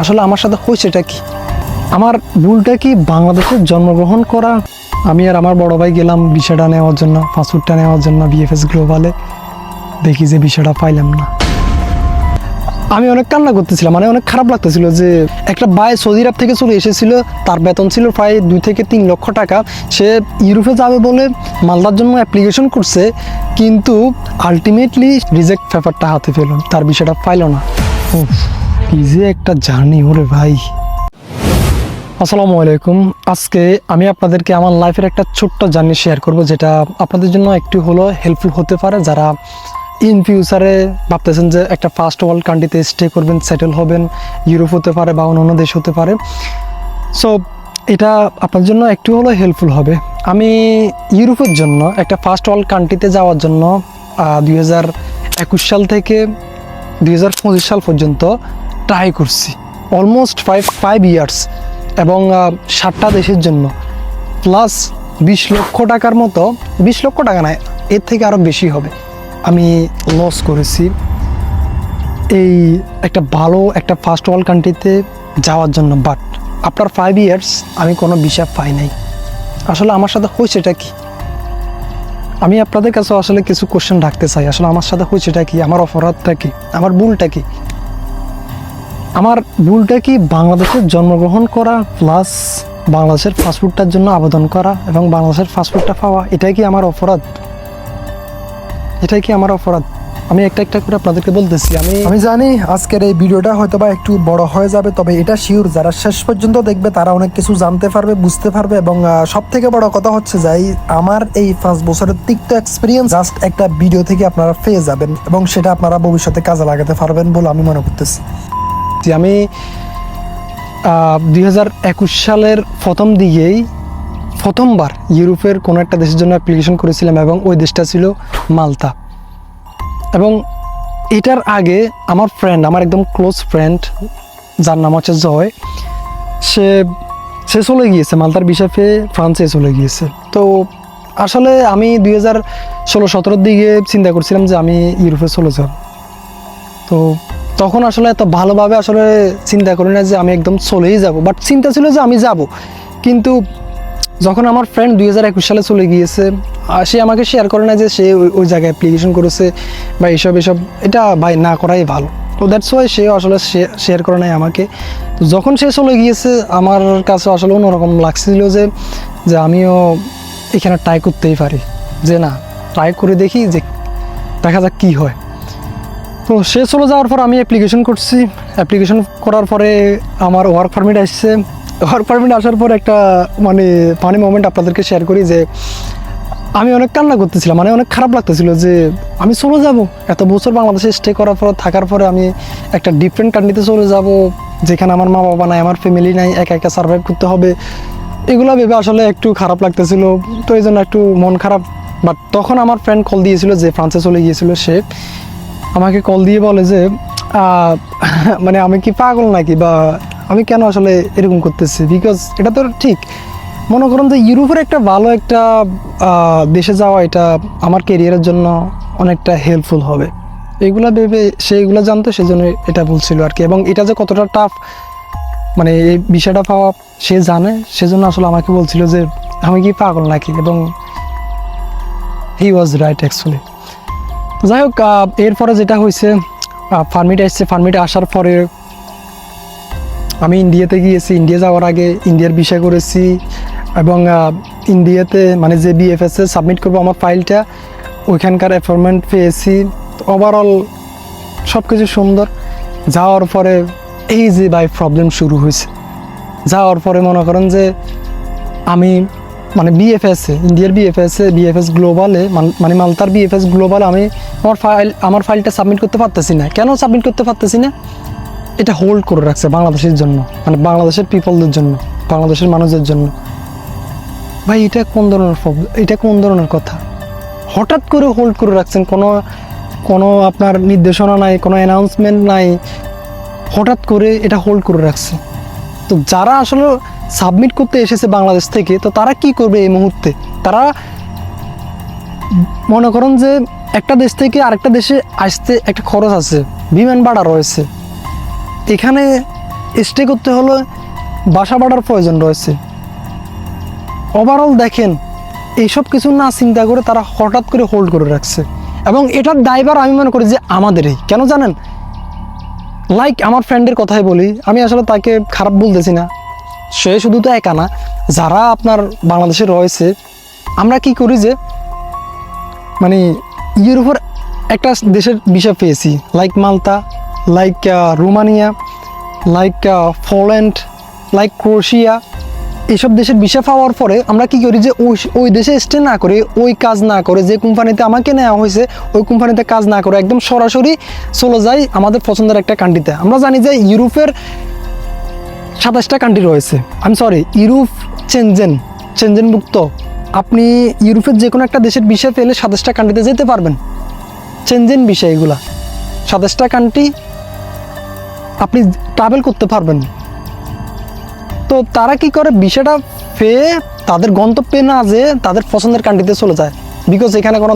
আসলে আমার সাথে হয়েছেটা কি? আমার ভুলটা কি বাংলাদেশে জন্মগ্রহণ করা? আমি আর আমার বড় ভাই গেলাম ভিসাটা নেওয়ার জন্য, পাসপোর্টটা নেওয়ার জন্য বিএফএস গ্লোবালে। দেখি যে ভিসাটা পাইলাম না। আমি অনেক কান্না করতেছিলাম, মানে অনেক খারাপ লাগতেছিল যে একটা ভাই সৌদি আরব থেকে চলে এসেছিল, তার বেতন ছিল প্রায় 2 থেকে 3 লক্ষ টাকা। সে ইউরোপে যাবে বলে মালদার জন্য অ্যাপ্লিকেশন করছে, কিন্তু আলটিমেটলি রিজেক্ট পেপারটা হাতে পেল, তার বিষয়টা পাইল না। কি যে একটা জার্নি ওরে ভাই। আসসালামু আলাইকুম। আজকে আমি আপনাদেরকে আমার লাইফের একটা ছোট্ট জার্নি শেয়ার করব, যেটা আপনাদের জন্য একটু হলো হেল্পফুল হতে পারে। যারা ইন ফিউচারে ভাবতেছেন যে একটা ফার্স্ট ওয়ার্ল্ড কান্ট্রিতে স্টে করবেন, সেটেল হবেন, ইউরোপ হতে পারে বা অন্য দেশ হতে পারে, সো এটা আপনার জন্য একটু হলো হেল্পফুল হবে। আমি ইউরোপের জন্য একটা ফার্স্ট ওয়ার্ল্ড কান্ট্রিতে যাওয়ার জন্য 2021 সাল থেকে 2025 সাল পর্যন্ত ট্রাই করছি, অলমোস্ট 5 ইয়ার্স, এবং 7টা দেশের জন্য প্লাস 20 লক্ষ টাকার মতো, 20 লক্ষ টাকা নয়, এর থেকে আরও বেশি হবে, আমি লস করেছি এই একটা ভালো একটা ফার্স্ট ওয়ার্ল্ড কান্ট্রিতে যাওয়ার জন্য। বাট আফটার 5 ইয়ার্স আমি কোনো ভিসা পাই নাই। আসলে আমার সাথে হয়েছেটা কি? আমি আপনাদের কাছে আসলে কিছু কোশ্চেন রাখতে চাই। আসলে আমার সাথে হয়েছেটা কি? আমার অপরাধটা কি? আমার ভুলটা কি? আমার ভুলটা কি বাংলাদেশে জন্মগ্রহণ করা প্লাস বাংলাদেশের পাসপোর্টটার জন্য আবেদন করা এবং বাংলাদেশের পাসপোর্টটা পাওয়া, এটাই কি আমার অপরাধ? এটাই কি আমার অপরাধ? আমি একটা একটা করে আপনাদেরকে বলতেছি। আমি জানি আজকের এই ভিডিওটা হয়তোবা একটু বড় হয়ে যাবে, তবে এটা শিওর যারা শেষ পর্যন্ত দেখবে তারা অনেক কিছু জানতে পারবে, বুঝতে পারবে। এবং সব থেকে বড় কথা হচ্ছে যাই আমার এই 5 বছরের তিক্ত এক্সপিরিয়েন্স জাস্ট একটা ভিডিও থেকে আপনারা পেয়ে যাবেন, এবং সেটা আপনারা ভবিষ্যতে কাজে লাগাতে পারবেন বলে আমি মনে করতেছি। আমি 2021 সালের প্রথম দিকেই প্রথমবার ইউরোপের কোনো একটা দেশের জন্য অ্যাপ্লিকেশন করেছিলাম, এবং ওই দেশটা ছিল মালতা। এবং এটার আগে আমার ফ্রেন্ড, আমার একদম ক্লোজ ফ্রেন্ড, যার নাম হচ্ছে জয়, সে চলে গিয়েছে মালতার ভিসা পেয়ে ফ্রান্সে চলে গিয়েছে। তো আসলে আমি 2016-17 দিকে চিন্তা করছিলাম যে আমি ইউরোপে চলে যাব। তো তখন আসলে এত ভালোভাবে আসলে চিন্তা করি না যে আমি একদম চলেই যাব, বাট চিন্তা ছিল যে আমি যাব। কিন্তু যখন আমার ফ্রেন্ড 2021 সালে চলে গিয়েছে, সে আমাকে শেয়ার করে না যে সে ওই জায়গায় অ্যাপ্লিকেশন করেছে বা এসব, এটা ভাই না করাই ভালো। তো দ্যাটস ওয়াই সে আসলে শেয়ার করে নাই আমাকে। তো যখন সে চলে গিয়েছে আমার কাছে আসলে অন্যরকম লাগছিল যে আমিও এখানে ট্রাই করতেই পারি, যে না ট্রাই করে দেখি, যে দেখা যাক কী হয়। তো সে চলে যাওয়ার পর আমি অ্যাপ্লিকেশন করছি। অ্যাপ্লিকেশন করার পরে আমার ওয়ার্ক পারমিট আসছে। ওয়ার্ক পারমিট আসার পর একটা ফানি মোমেন্ট আপনাদেরকে শেয়ার করি, যে আমি অনেক কান্না করতেছিলাম, মানে অনেক খারাপ লাগতেছিল যে আমি চলে যাব, এত বছর বাংলাদেশে স্টে করার পর থাকার পরে আমি একটা ডিফারেন্ট কান্ট্রিতে চলে যাব, যেখানে আমার মা বাবা নাই, আমার ফ্যামিলি নাই, একা একা সার্ভাইভ করতে হবে। এগুলো ভেবে আসলে একটু খারাপ লাগতেছিল, তো এই জন্য একটু মন খারাপ। বাট তখন আমার ফ্রেন্ড কল দিয়েছিল, যে ফ্রান্সে চলে গিয়েছিল, সে আমাকে কল দিয়ে বলে যে মানে আমি কি পাগল নাকি, বা আমি কেন আসলে এরকম করতেছি। বিকজ এটা তো ঠিক, মনে করুন যে ইউরোপের একটা ভালো একটা দেশে যাওয়া, এটা আমার ক্যারিয়ারের জন্য অনেকটা হেল্পফুল হবে, এইগুলা ভেবে সেইগুলো জানতো, সেজন্য এটা বলছিল আর কি। এবং এটা যে কতটা টাফ, মানে এই বিষয়টা পাওয়া সে জানে, সেজন্য আসলে আমাকে বলছিল যে আমি কি পাগল নাকি, এবং হি ওয়াজ রাইট অ্যাকচুয়ালি। যাই হোক, এরপরে যেটা হয়েছে, পারমিট আসছে। পারমিট আসার পরে আমি ইন্ডিয়াতে গিয়েছি। ইন্ডিয়া যাওয়ার আগে ইন্ডিয়ার ভিসা করেছি, এবং ইন্ডিয়াতে মানে যে বিএফএসে সাবমিট করবো আমার ফাইলটা, ওইখানকার অ্যাপয়েন্টমেন্ট পেয়েছি। ওভারঅল সব কিছু সুন্দর। যাওয়ার পরে এই যে ভাই প্রবলেম শুরু হয়েছে। যাওয়ার পরে মনে করেন যে আমি মানে ইন্ডিয়ার বিএফএস গ্লোবালে, মানে মালতার বিএফএস গ্লোবালে আমি আমার ফাইলটা সাবমিট করতে পারতেছি না। কেন সাবমিট করতে পারতেছি না? এটা হোল্ড করে রাখছে বাংলাদেশের জন্য, মানে বাংলাদেশের পিপলদের জন্য, বাংলাদেশের মানুষদের জন্য। ভাই এটা কোন ধরনের প্রবলেম? এটা কোন ধরনের কথা? হঠাৎ করে হোল্ড করে রাখছেন, কোনো আপনার নির্দেশনা নাই, কোনো অ্যানাউন্সমেন্ট নাই, হঠাৎ করে এটা হোল্ড করে রাখছে। তো যারা আসলে সাবমিট করতে এসেছে বাংলাদেশ থেকে, তো তারা কি করবে এই মুহূর্তে? তারা মনে করেন যে একটা দেশ থেকে আরেকটা দেশে আসতে একটা খরচ আছে, বিমান ভাড়া রয়েছে, এখানে স্টে করতে হলে বাসা ভাড়ার প্রয়োজন রয়েছে। ওভারঅল দেখেন এইসব কিছু না চিন্তা করে তারা হঠাৎ করে হোল্ড করে রাখছে, এবং এটার দায়ভার আমি মনে করি যে আমাদেরই। কেন জানেন, লাইক আমার ফ্রেন্ডের কথাই বলি, আমি আসলে তাকে খারাপ বলতেছি না, সে শুধু তো একা না, যারা আপনার বাংলাদেশে রয়েছে, আমরা কি করি যে মানে ইউরোপের একটা দেশের বিষয় পেয়েছি, like Malta, like Romania, like Poland, like Croatia, এইসব দেশের ভিসা পাওয়ার পরে আমরা কি করি যে ওই দেশে স্টে না করে, ওই কাজ না করে, যে কোম্পানিতে আমাকে নেওয়া হয়েছে ওই কোম্পানিতে কাজ না করে একদম সরাসরি চলে যাই আমাদের পছন্দের একটা কান্ট্রিতে। আমরা জানি যে ইউরোপের 27টা কান্ট্রি রয়েছে, আমি সরি ইউরোপ চেনজেনভুক্ত। আপনি ইউরোপের যে কোনো একটা দেশের ভিসা পেলে 27টা কান্ট্রিতে যেতে পারবেন, চেনজেন ভিসা, এগুলা 27টা কান্ট্রি আপনি ট্রাভেল করতে পারবেন। তো তারা কি করে, ভিসাটা পেয়ে তাদের গন্তব্যে না যে তাদের পছন্দের কান্ট্রিতে চলে যায়, বিকজ এখানে কোনো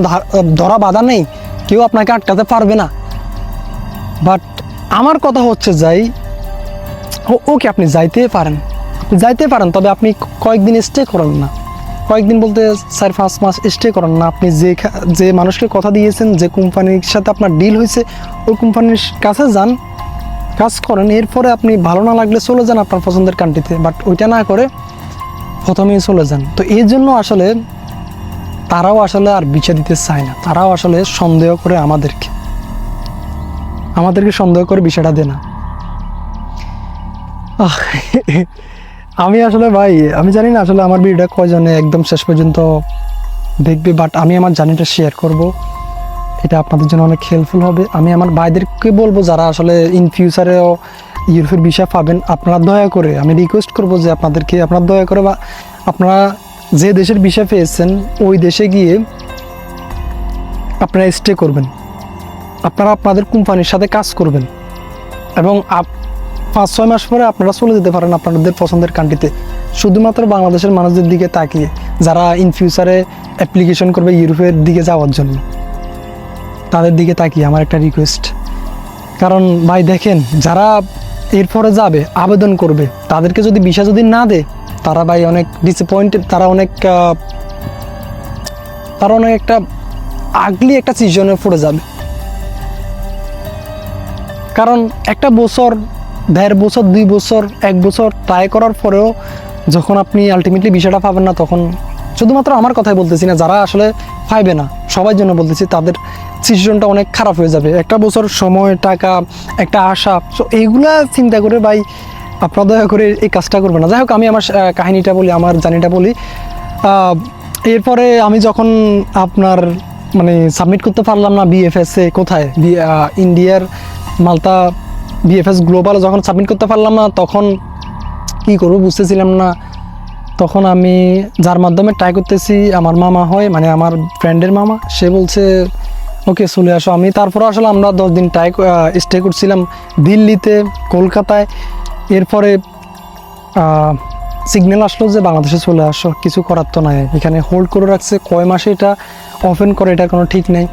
ধরা বাধা নেই, কেউ আপনাকে আটকাতে পারবে না। বাট আমার কথা হচ্ছে যাই, ওকে আপনি যাইতে পারেন, তবে আপনি কয়েকদিন স্টে করেন না, কয়েকদিন বলতে 4-5 মাস স্টে করেন না। আপনি যে মানুষকে কথা দিয়েছেন, যে কোম্পানির সাথে আপনার ডিল হয়েছে, ওই কোম্পানির কাছে যান, কাজ করেন, এরপরে আপনি ভালো না লাগলে চলে যান আপনার পছন্দের কান্ট্রিতে। বাট ওইটা না করে প্রথমেই চলে যান। তো এই জন্য আসলে তারাও আসলে আর ভিসা দিতে চায় না, তারাও আসলে সন্দেহ করে আমাদেরকে সন্দেহ করে ভিসাটা দেয় না। আমি আসলে ভাই, আমি জানি না আসলে আমার ভিডিওটা কয়জনে একদম শেষ পর্যন্ত দেখবে, বাট আমি আমার জার্নিটা শেয়ার করব, এটা আপনাদের জন্য অনেক হেল্পফুল হবে। আমি আমার ভাইদেরকে বলবো যারা আসলে ইন ফিউচারেও ইউরোপের ভিসা পাবেন, আপনারা দয়া করে, আমি রিকোয়েস্ট করব যে আপনাদেরকে, আপনারা দয়া করে বা আপনারা যে দেশের ভিসা পেয়েছেন ওই দেশে গিয়ে আপনারা স্টে করবেন, আপনারা আপনাদের কোম্পানির সাথে কাজ করবেন, এবং 5-6 মাস পরে আপনারা চলে যেতে পারেন আপনাদের পছন্দের কান্ট্রিতে, শুধুমাত্র বাংলাদেশের মানুষদের দিকে তাকিয়ে, যারা ইন ফিউচারে অ্যাপ্লিকেশন করবে ইউরোপের দিকে যাওয়ার জন্য, তাদের দিকে তাকিয়ে আমার একটা রিকোয়েস্ট। কারণ ভাই দেখেন, যারা এরপরে যাবে আবেদন করবে, তাদেরকে যদি ভিসা যদি না দেয়, তারা ভাই অনেক ডিসঅ্যাপয়েন্টেড, তারা অনেক একটা আগলি একটা সিজনে পড়ে যাবে। কারণ একটা বছর, 1.5 বছর, 2 বছর, 1 বছর ট্রাই করার পরেও যখন আপনি আলটিমেটলি ভিসাটা পাবেন না, তখন শুধুমাত্র আমার কথাই বলতেছি না, যারা আসলে পাইবে না সবার জন্য বলতেছি, তাদের সিচুয়েশনটা অনেক খারাপ হয়ে যাবে। একটা বছর সময়, টাকা, একটা আশা, সো এইগুলা চিন্তা করে ভাই আপনারা দয়া করে এই কাজটা করবেন না। যাই হোক, আমি আমার কাহিনীটা বলি, আমার জার্নিটা বলি। এরপরে আমি যখন আপনার মানে সাবমিট করতে পারলাম না বিএফএসে, কোথায় ইন্ডিয়ার মাল্টা বিএফএস গ্লোবালে যখন সাবমিট করতে পারলাম না, তখন কি করবো বুঝতেছিলাম না। তখন আমি যার মাধ্যমে ট্রাই করতেছি, আমার মামা হয়, মানে আমার ফ্রেন্ডের মামা, সে বলছে ওকে চলে আসো। আমি তারপরে আসলে আমরা 10 দিন স্টে করছিলাম দিল্লিতে, কলকাতায়। এরপরে সিগন্যাল আসলো যে বাংলাদেশে চলে আসো, কিছু করার তো নাই, এখানে হোল্ড করে রাখছে, কয় মাসে এটা ওপেন করে এটার কোনো ঠিক নেই।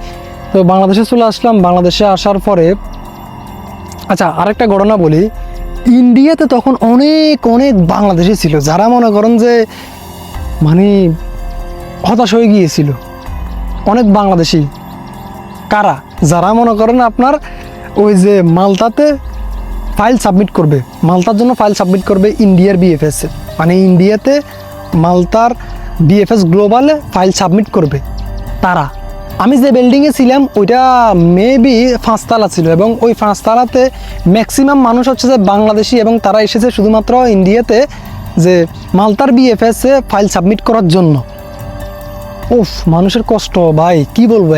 তো বাংলাদেশে চলে আসলাম। বাংলাদেশে আসার পরে আচ্ছা আরেকটা ঘটনা বলি, ইন্ডিয়াতে তখন অনেক বাংলাদেশি ছিল, যারা মনে করেন যে মানে হতাশ হয়ে গিয়েছিল, অনেক বাংলাদেশি। কারা? যারা মনে করেন আপনার ওই যে মাল্টাতে ফাইল সাবমিট করবে, মাল্টার জন্য ফাইল সাবমিট করবে ইন্ডিয়ার বিএফএসে, মানে ইন্ডিয়াতে মাল্টার বিএফএস গ্লোবালে ফাইল সাবমিট করবে তারা। আমি যে বিল্ডিংয়ে ছিলাম ওইটা মেবি 5 তলা ছিল, এবং ওই 5 তলাতে ম্যাক্সিমাম মানুষ হচ্ছে যে বাংলাদেশি, এবং তারা এসেছে শুধুমাত্র ইন্ডিয়াতে যে মাল্টার বিএফএসে ফাইল সাবমিট করার জন্য। উফ, মানুষের কষ্ট ভাই কি বলবো।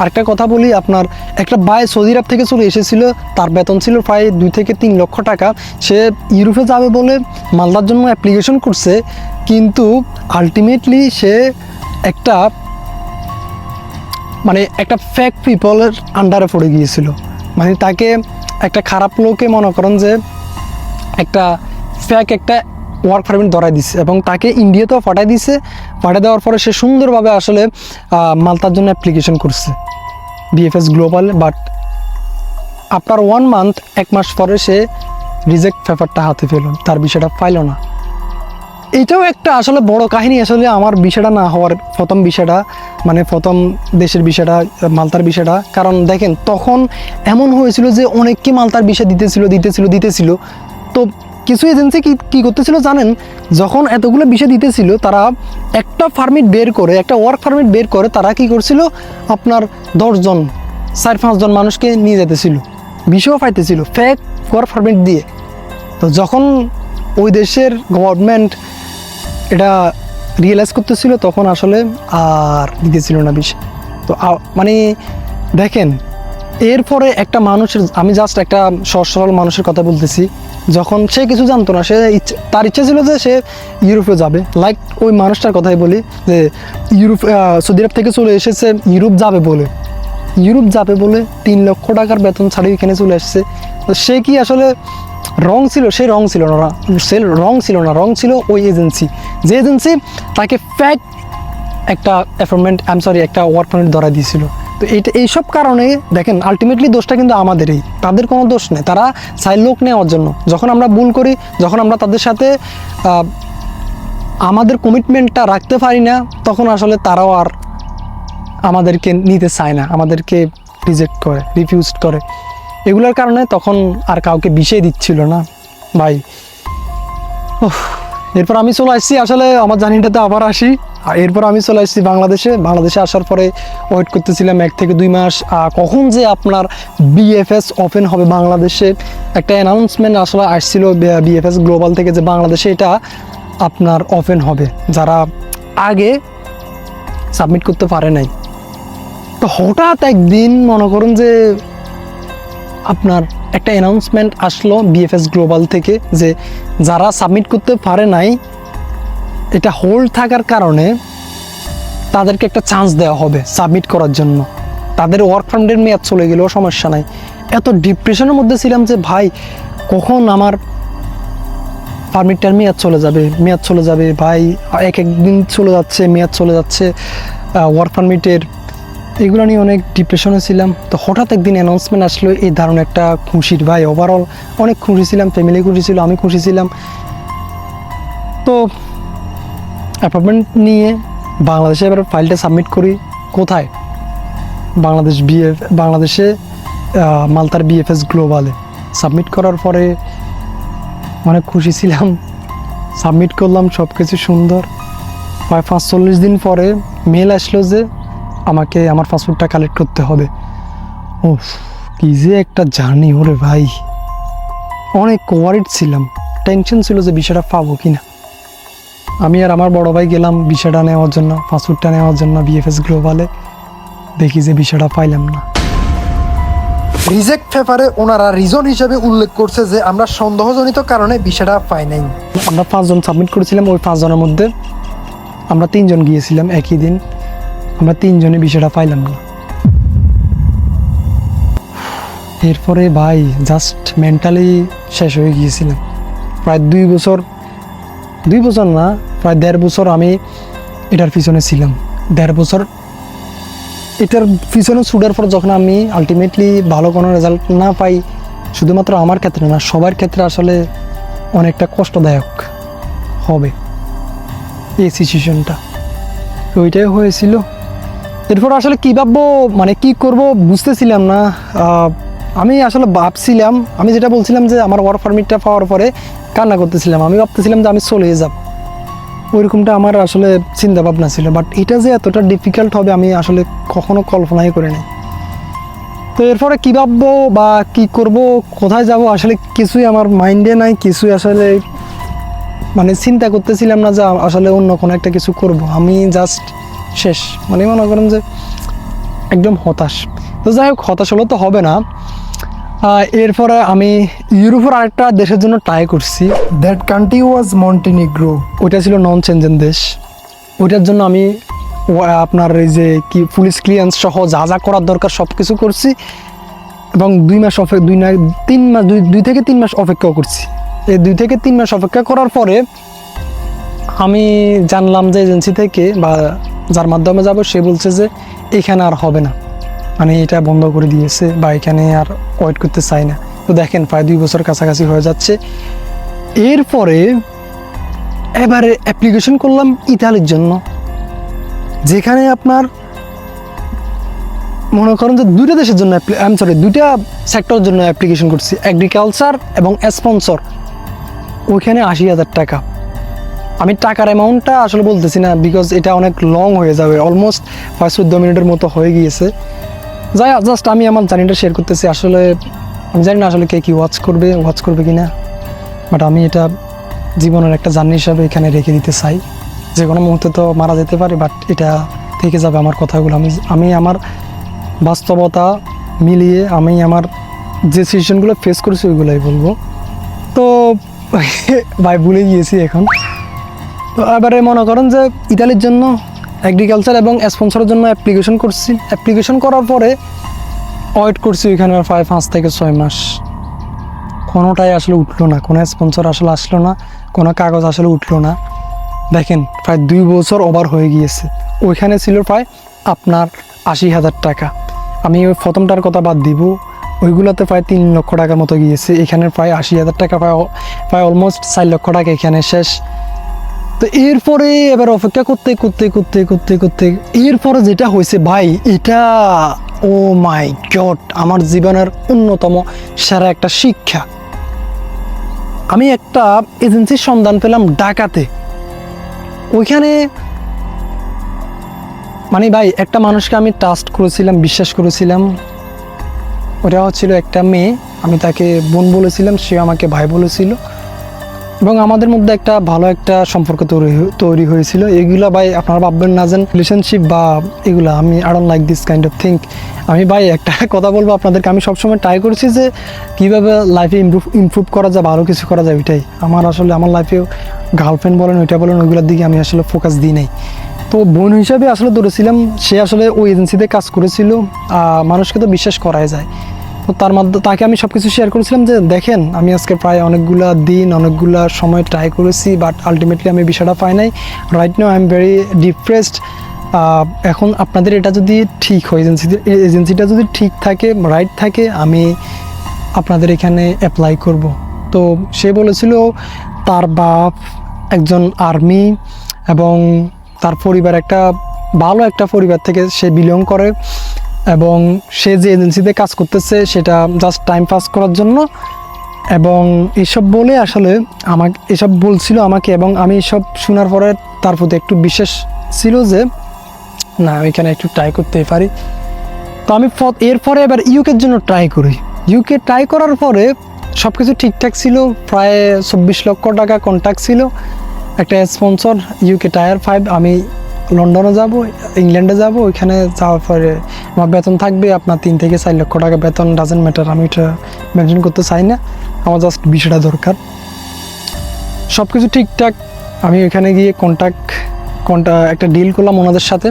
আরেকটা কথা বলি, আপনার একটা ভাই সৌদি আরব থেকে চলে এসেছিল, তার বেতন ছিল প্রায় 2 থেকে 3 লক্ষ টাকা। সে ইউরোপে যাবে বলে মালদার জন্য অ্যাপ্লিকেশন করছে, কিন্তু আলটিমেটলি সে একটা ফেক পিপলের আন্ডারে পড়ে গিয়েছিল। মানে তাকে একটা খারাপ লোকে মনে করেন যে একটা ফেক একটা ওয়ার্ক পারমিট ধরাই দিছে, এবং তাকে ইন্ডিয়াতেও পাঠাই দিছে। পাঠিয়ে দেওয়ার পরে সে সুন্দরভাবে আসলে মালতার জন্য অ্যাপ্লিকেশন করছে BFS global. But after 1 month, 1 মাস পরে সে রিজেক্ট পেপারটা হাতে পেল, তার বিষয়টা পাইল না। এটাও একটা আসলে বড় কাহিনী। আসলে আমার বিষয়টা না হওয়ার প্রথম বিষয়টা, মানে প্রথম দেশের বিষয়টা, মালতার বিষয়টা। কারণ দেখেন তখন এমন হয়েছিল যে অনেককে মালতার বিষয় দিতেছিল। তো কিছু এজেন্সি কি করতেছিল জানেন, যখন এতগুলো বিষয় দিতেছিল তারা একটা পারমিট বের করে, একটা ওয়ার্ক পারমিট বের করে তারা কি করছিল, আপনার 10 জন 4-5 জন মানুষকে নিয়ে যেতেছিল, বিষয়ও পাইতেছিল ফেক ওয়ার্ক পারমিট দিয়ে। তো যখন ওই দেশের গভর্নমেন্ট এটা রিয়েলাইজ করতেছিল তখন আসলে আর দিতেছিল না বিষয়। তো মানে দেখেন এরপরে একটা মানুষের, আমি জাস্ট একটা সহজ সরল মানুষের কথা বলতেছি, যখন সে কিছু জানতো না, তার ইচ্ছা ছিল যে সে ইউরোপে যাবে। লাইক ওই মানুষটার কথাই বলি যে সৌদি আরব থেকে চলে এসেছে ইউরোপ যাবে বলে 3 লক্ষ টাকার বেতন ছাড়িয়ে এখানে চলে আসছে। তো সে কি আসলে রং ছিল? রং ছিল ওই এজেন্সি, যে এজেন্সি তাকে ফ্যাক একটা একটা ওয়ার্ক পারমিট ধরা দিয়েছিল। তো এইসব কারণে দেখেন আলটিমেটলি দোষটা কিন্তু আমাদেরই, তাদের কোনো দোষ নেই। তারা চাই লোক নেওয়ার জন্য। যখন আমরা ভুল করি, যখন আমরা তাদের সাথে আমাদের কমিটমেন্টটা রাখতে পারি না, তখন আসলে তারাও আর আমাদেরকে নিতে চায় না, আমাদেরকে রিজেক্ট করে, রিফিউজ করে। এগুলোর কারণে তখন আর কাউকে বিষয় দিচ্ছিল না ভাই। এরপর আমি চলে আসছি, আসলে আমার জার্নিটাতে আবার আসি। এরপর আমি চলে আসছি বাংলাদেশে আসার পরে ওয়েট করতেছিলাম 1 থেকে 2 মাস কখন যে আপনার বিএফএস ওপেন হবে বাংলাদেশে। একটা অ্যানাউন্সমেন্ট আসলে আসছিল বিএফএস গ্লোবাল থেকে যে বাংলাদেশে এটা আপনার ওপেন হবে, যারা আগে সাবমিট করতে পারে নাই। তো হঠাৎ একদিন মনে করুন যে আপনার একটা অ্যানাউন্সমেন্ট আসলো বিএফএস গ্লোবাল থেকে যে যারা সাবমিট করতে পারে নাই, এটা হোল্ড থাকার কারণে তাদেরকে একটা চান্স দেওয়া হবে সাবমিট করার জন্য। তাদের ওয়ার্ক পারমিটের মেয়াদ চলে গেলেও সমস্যা নাই। এত ডিপ্রেশনের মধ্যে ছিলাম যে ভাই কখন আমার পারমিটটার মেয়াদ চলে যাবে ভাই, একদিন চলে যাচ্ছে, মেয়াদ চলে যাচ্ছে ওয়ার্ক পারমিটের। এগুলো নিয়ে অনেক ডিপ্রেশনে ছিলাম। তো হঠাৎ একদিন অ্যানাউন্সমেন্ট আসলো, এই দারুণ একটা খুশির ভাই, ওভারঅল অনেক খুশি ছিলাম, ফ্যামিলি খুশি ছিল, আমি খুশি ছিলাম। তো অ্যাপয়েন্টমেন্ট নিয়ে বাংলাদেশে এবার ফাইলটা সাবমিট করি। কোথায়? বাংলাদেশে মালতার বিএফএস গ্লোবালে সাবমিট করার পরে অনেক খুশি ছিলাম। সাবমিট করলাম, সব কিছু সুন্দর। প্রায় 45 দিন পরে মেল আসলো যে আমাকে আমার পাসপোর্টটা কালেক্ট করতে হবে। ও কি যে একটা জার্নি ওরে ভাই, অনেক ওয়ারিড ছিলাম, টেনশন ছিল যে বিষয়টা পাবো কিনা। আমি আর আমার বড় ভাই গেলাম বিষয়টা নেওয়ার জন্য, পাসপোর্টটা নেওয়ার জন্য বিএফএস গ্লোবালে। দেখি যে বিষয়টা পাইলাম না। রিজেক্ট পেপারে ওনারা রিজন হিসেবে উল্লেখ করছে যে আমরা সন্দেহজনিত কারণে বিষয়টা পাই নাই। আমরা 5 জন সাবমিট করেছিলাম, ওই 5 জনের মধ্যে আমরা 3 জন গিয়েছিলাম একই দিন। আমরা 3 জনে বিষয়টা পাইলাম না। এরপরে ভাই জাস্ট মেন্টালি শেষ হয়ে গিয়েছিলাম। প্রায় 2 বছর না, প্রায় 1.5 বছর আমি এটার পিছনে ছিলাম। 1.5 বছর এটার পিছনে ছুটার পর যখন আমি আলটিমেটলি ভালো কোনো রেজাল্ট না পাই, শুধুমাত্র আমার ক্ষেত্রে না, সবার ক্ষেত্রে আসলে অনেকটা কষ্টদায়ক হবে এই সিচুয়েশনটা। ওইটাই হয়েছিল। এরপর আসলে কী ভাববো, মানে কি করব বুঝতেছিলাম না। আমি আসলে ভাবছিলাম, আমি যেটা বলছিলাম যে আমার ওয়ার্ক পারমিটটা পাওয়ার পরে কান্না করতেছিলাম। আমি ভাবতেছিলাম যে আমি চলে যাব, ওইরকমটা আমার আসলে চিন্তা ভাবনা ছিল। বাট এটা যে এতটা ডিফিকাল্ট হবে আমি আসলে কখনো কল্পনাই করি নাই। তো এরপরে কী ভাববো বা কি করব, কোথায় যাব, আসলে কিছুই আমার মাইন্ডে নাই। কিছুই আসলে মানে চিন্তা করতেছিলাম না যে আসলে অন্য কোনো একটা কিছু করব। আমি জাস্ট শেষ, মানে মনে করেন যে একদম হতাশ। তো যাই হোক, হতাশ হলে তো হবে না। এরপরে আমি ইউরোপের আরেকটা দেশের জন্য ট্রাই করছি। That country was Montenegro. ওইটা ছিল নন চেঞ্জেন দেশ। ওইটার জন্য আমি আপনার এই যে কি পুলিশ ক্লিয়ারেন্স সহ যা যা করার দরকার সব কিছু করছি, এবং 2 থেকে 3 মাস অপেক্ষা করছি। এই 2 থেকে 3 মাস অপেক্ষা করার পরে আমি জানলাম যে এজেন্সি থেকে বা যার মাধ্যমে যাব সে বলছে যে এখানে আর হবে না, মানে এটা বন্ধ করে দিয়েছে বা এখানে আর ওয়েট করতে চাই না। তো দেখেন প্রায় 2 বছর কাছাকাছি হয়ে যাচ্ছে। এরপরে এবারে অ্যাপ্লিকেশন করলাম ইতালির জন্য, যেখানে আপনার মনে করেন যে দুইটা দেশের জন্য দুইটা সেক্টরের জন্য অ্যাপ্লিকেশন করছি, এগ্রিকালচার এবং স্পন্সর। ওইখানে 80,000 টাকা। আমি টাকার অ্যামাউন্টটা আসলে বলতেছি না, বিকজ এটা অনেক লং হয়ে যাবে, অলমোস্ট 14 মিনিটের মতো হয়ে গিয়েছে। যাই জাস্ট আমি আমার জার্নিটা শেয়ার করতেছি। আসলে আমি জানি না আসলে কে কী ওয়াচ করবে কি না, বাট আমি এটা জীবনের একটা জার্নি হিসাবে এখানে রেখে দিতে চাই। যে কোনো মুহূর্তে তো মারা যেতে পারে, বাট এটা থেকে যাবে আমার কথাগুলো। আমি আমার বাস্তবতা মিলিয়ে আমি আমার যে সিচুয়েশনগুলো ফেস করেছি ওইগুলোই বলবো। তো ভাই ভুলে গিয়েছি এখন। তো এবারে মনে করেন যে ইতালির জন্য এগ্রিকালচার এবং স্পন্সরের জন্য অ্যাপ্লিকেশন করছি। অ্যাপ্লিকেশন করার পরে ওয়েট করছি ওইখানে প্রায় 5 থেকে 6 মাস। কোনোটাই আসলে উঠলো না, কোনো স্পন্সর আসলে আসলো না, কোনো কাগজ আসলে উঠলো না। দেখেন প্রায় 2 বছর ওভার হয়ে গিয়েছে। ওইখানে ছিল প্রায় আপনার 80,000 টাকা। আমি ওই প্রথমটার কথা বাদ দিব, ওইগুলোতে প্রায় 3 লক্ষ টাকার মতো গিয়েছে। এখানে প্রায় 80,000 টাকা, প্রায় অলমোস্ট 4 লক্ষ টাকা এখানে শেষ। তো এরপরে এবার অপেক্ষা করতে করতে করতে করতে করতে এরপরে যেটা হয়েছে ভাই, এটা ও মাই গড, আমার জীবনের অন্যতম সেরা একটা শিক্ষা। আমি একটা এজেন্সির সন্ধান পেলাম ঢাকাতে। ওইখানে মানে ভাই একটা মানুষকে আমি ট্রাস্ট করেছিলাম, বিশ্বাস করেছিলাম। ওটা হচ্ছিল একটা মেয়ে, আমি তাকে বোন বলেছিলাম, সে আমাকে ভাই বলেছিল, এবং আমাদের মধ্যে একটা ভালো একটা সম্পর্ক তৈরি হয়েছিল। এগুলা ভাই আপনারা ভাববেন না যে রিলেশনশিপ বা এগুলা, আমি I don't like this kind of think. আমি ভাই একটা কথা বলবো আপনাদেরকে, আমি সবসময় ট্রাই করছি যে কীভাবে লাইফে ইমপ্রুভ করা যায়, ভালো কিছু করা যায়। ওইটাই আমার আসলে আমার লাইফেও গার্লফ্রেন্ড বলেন, ওইটা বলেন, ওইগুলোর দিকে আমি আসলে ফোকাস দিই নাই। তো বোন হিসাবে আসলে ধরেছিলাম, সে আসলে ওই এজেন্সিতে কাজ করেছিল। মানুষকে তো বিশ্বাস করাই যায়। তো তার মাধ্যমে তাকে আমি সব কিছু শেয়ার করেছিলাম যে দেখেন আমি আজকে প্রায় অনেকগুলা দিন অনেকগুলা সময় ট্রাই করেছি, বাট আলটিমেটলি আমি বিষয়টা পাই নাই। Right now I am very depressed. এখন আপনাদের এটা যদি ঠিক হয়, এজেন্সিটা যদি ঠিক থাকে, রাইট থাকে, আমি আপনাদের এখানে অ্যাপ্লাই করব। তো সে বলেছিল তার বাপ একজন আর্মি এবং তার পরিবার একটা ভালো একটা পরিবার থেকে সে বিলং করে, এবং সে যে এজেন্সিতে কাজ করতেছে সেটা জাস্ট টাইম পাস করার জন্য, এবং এসব বলে আসলে আমাকে এসব বলছিল আমাকে, এবং আমি সব শোনার পরে তার প্রতি একটু বিশ্বাস ছিল যে না এখানে একটু ট্রাই করতেই পারি। তো আমি এরপরে এবার ইউকের জন্য ট্রাই করি। ইউকে ট্রাই করার পরে সব কিছু ঠিকঠাক ছিল, প্রায় 24 লক্ষ টাকা কন্ট্যাক্ট ছিল, একটা স্পন্সর ইউকে টায়ার 5। আমি লন্ডনে যাব, ইংল্যান্ডে যাব, ওইখানে যাওয়ার পরে আমার বেতন থাকবে আপনার 3 থেকে 4 লক্ষ টাকা বেতন। ডাজেন্ট ম্যাটার, আমি এটা মেনশন করতে চাই না, আমার জাস্ট বিষয়টা দরকার। সব কিছু ঠিকঠাক। আমি ওইখানে গিয়ে একটা ডিল করলাম ওনাদের সাথে,